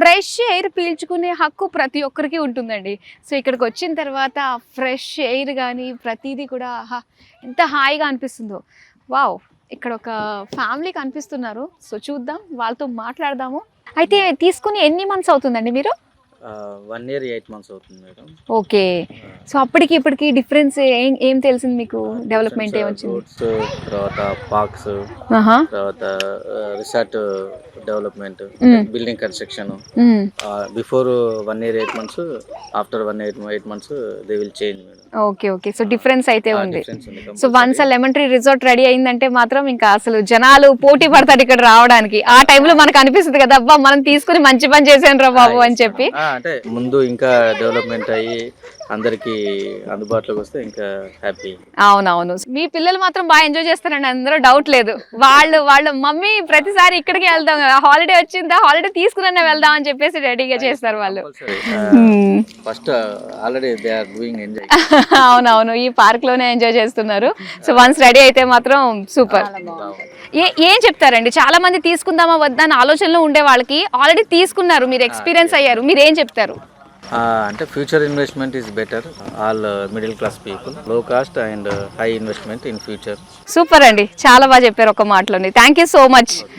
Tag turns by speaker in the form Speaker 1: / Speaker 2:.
Speaker 1: Fresh air పీల్చుకునే హక్కు ప్రతి ఒక్కరికి ఉంటుందండి. సో ఇక్కడికి వచ్చిన తర్వాత ఫ్రెష్ ఎయిర్ కానీ ప్రతిదీ కూడా ఎంత హాయిగా అనిపిస్తుందో. వావ్, ఇక్కడ ఒక ఫ్యామిలీ కనిపిస్తున్నారు. సో చూద్దాం, వాళ్ళతో మాట్లాడదాము. అయితే తీసుకుని ఎన్ని మంత్స్ అవుతుందండి మీరు?
Speaker 2: 1 year 8 months అవుతుంది మేడం.
Speaker 1: ఓకే, సో అప్పటికి ఇప్పటికి డిఫరెన్స్ ఏం తెలిసింది మీకు? డెవలప్మెంట్ ఏమొచ్చింది?
Speaker 2: తర్వాత పార్క్స్, తర్వాత resort development, building construction. Before 1 year 8 months, after 1 year 8 months they will change madam.
Speaker 1: Okay okay, so difference అయితే ఉంది. So once lemon tree resort ready అయిందంటే మాత్రం ఇంకా అసలు జనాలు పోటీ పడతారు ఇక్కడ రావడానికి. ఆ టైంలో మనకు అనిపిస్తుంది కదా, అబ్బా మనం తీసుకుని మంచి పని చేసాను రా బాబు అని చెప్పి.
Speaker 2: అంటే ముందు ఇంకా డెవలప్మెంట్ అయ్యి అందరికి అందుబాటులోకి వస్తే ఇంకా హ్యాపీ.
Speaker 1: అవునవును, మీ పిల్లలు మాత్రం బాగా ఎంజాయ్ చేస్తారండి, అందులో డౌట్ లేదు. వాళ్ళు మమ్మీ ప్రతిసారి ఇక్కడికి వెళ్దాం, హాలిడే వచ్చిందా హాలిడే తీసుకున్నా వెళ్దాం అని చెప్పేసి రెడీగా చేస్తారు వాళ్ళు.
Speaker 2: First already they are doing enjoy.
Speaker 1: అవునవును, ఈ పార్క్ లోనే ఎంజాయ్ చేస్తున్నారు. సో వన్స్ రెడీ అయితే మాత్రం సూపర్. ఏం చెప్తారండి, చాలా మంది తీసుకుందామా వద్దా అని ఆలోచనలో ఉండే వాళ్ళకి ఆల్రెడీ తీసుకున్నారు, మీరు ఎక్స్పీరియన్స్ అయ్యారు, మీరు ఏం చెప్తారు?
Speaker 2: అంటే future investment is better. All middle class people, low cost and high investment in future.
Speaker 1: Super అండి, చాలా బాగా చెప్పారు ఒక మాటలోని. Thank you so much.